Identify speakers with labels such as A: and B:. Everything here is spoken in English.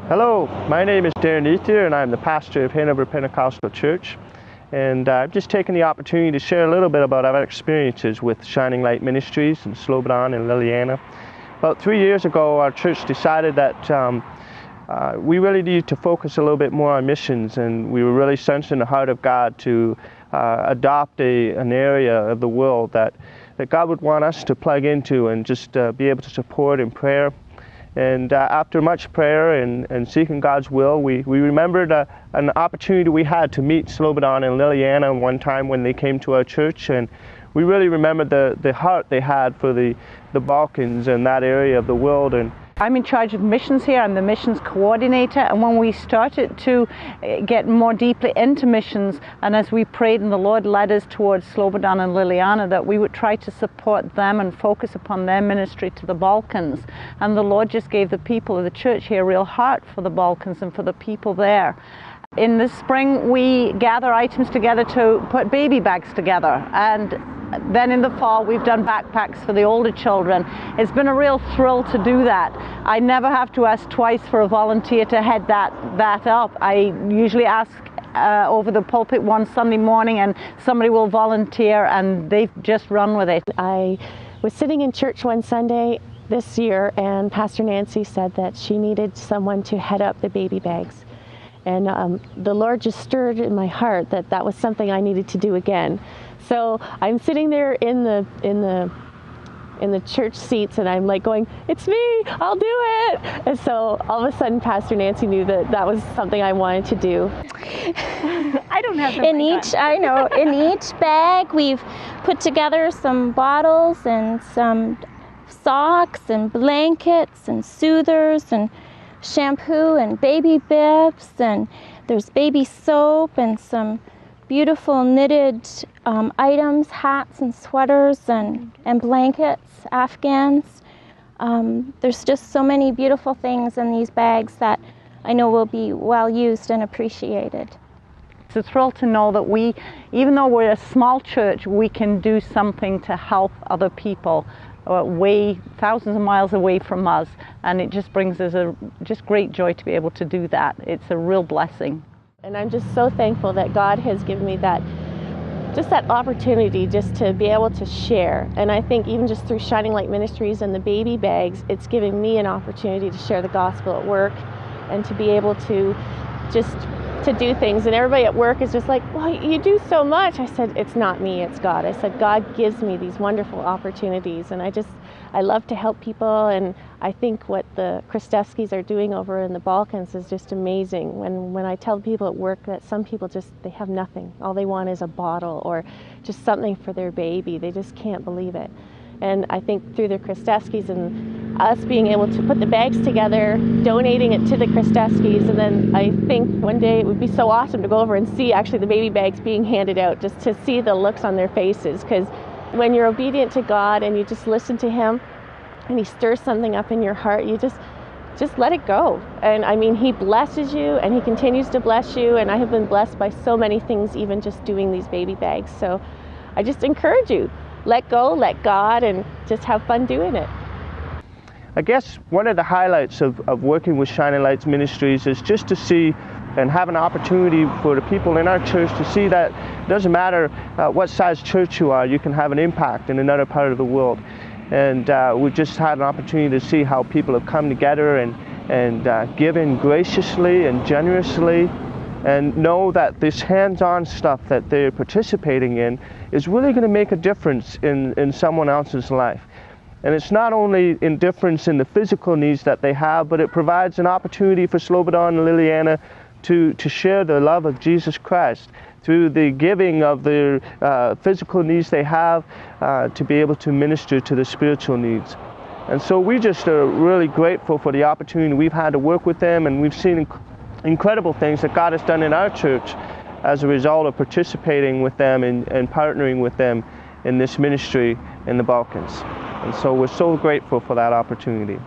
A: Hello, my name is Darren Ether and I'm the pastor of Hanover Pentecostal Church. And I've just taken the opportunity to share a little bit about our experiences with Shining Light Ministries in Slobodan and Liliana. About 3 years ago, our church decided that we really needed to focus a little bit more on missions, and we were really sensed in the heart of God to adopt an area of the world that God would want us to plug into and just be able to support in prayer. And after much prayer and seeking God's will, we remembered an opportunity we had to meet Slobodan and Liliana one time when they came to our church, and we really remembered the heart they had for the Balkans and that area of the world. And
B: I'm in charge of missions here. I'm the missions coordinator, and when we started to get more deeply into missions, and as we prayed and the Lord led us towards Slobodan and Liliana, that we would try to support them and focus upon their ministry to the Balkans. And the Lord just gave the people of the church here a real heart for the Balkans and for the people there. In the spring, we gather items together to put baby bags together, and then in the fall we've done backpacks for the older children. It's been a real thrill to do that. I never have to ask twice for a volunteer to head that up. I usually ask over the pulpit one Sunday morning and somebody will volunteer, and they've just run with it.
C: I was sitting in church one Sunday this year, and Pastor Nancy said that she needed someone to head up the baby bags. And the Lord just stirred in my heart that was something I needed to do again. So I'm sitting there in the church seats, and I'm like going, "It's me! I'll do it!" And so all of a sudden, Pastor Nancy knew that was something I wanted to do.
B: I don't have
D: in each bag we've put together some bottles and some socks and blankets and soothers and shampoo and baby bibs, and there's baby soap and some beautiful knitted items, hats and sweaters and blankets, Afghans. There's just so many beautiful things in these bags that I know will be well used and appreciated.
B: It's a thrill to know that we, even though we're a small church, we can do something to help other people way thousands of miles away from us, and it just brings us just great joy to be able to do that. It's a real blessing.
C: And I'm just so thankful that God has given me that opportunity just to be able to share. And I think even just through Shining Light Ministries and the baby bags, it's giving me an opportunity to share the gospel at work and to be able to just to do things. And everybody at work is just like, "Well, you do so much." I said, "It's not me, it's God." I said, God gives me these wonderful opportunities, and I love to help people. And I think what the Kristevskis are doing over in the Balkans is just amazing. When I tell people at work that some people they have nothing. All they want is a bottle or just something for their baby. They just can't believe it. And I think through the Kristevskis and us being able to put the bags together, donating it to the Kristevskis, and then I think one day it would be so awesome to go over and see actually the baby bags being handed out, just to see the looks on their faces. Because when you're obedient to God and you just listen to Him and He stirs something up in your heart, you just let it go. And I mean, He blesses you and He continues to bless you. And I have been blessed by so many things, even just doing these baby bags. So I just encourage you, let go, let God, and just have fun doing it.
A: I guess one of the highlights of working with Shining Lights Ministries is just to see and have an opportunity for the people in our church to see that it doesn't matter what size church you are, you can have an impact in another part of the world. And we've just had an opportunity to see how people have come together and given graciously and generously, and know that this hands-on stuff that they're participating in is really going to make a difference in someone else's life. And it's not only in difference in the physical needs that they have, but it provides an opportunity for Slobodan and Liliana to share the love of Jesus Christ through the giving of their physical needs they have, to be able to minister to the spiritual needs. And so we just are really grateful for the opportunity we've had to work with them, and we've seen incredible things that God has done in our church as a result of participating with them and partnering with them in this ministry in the Balkans. And so we're so grateful for that opportunity.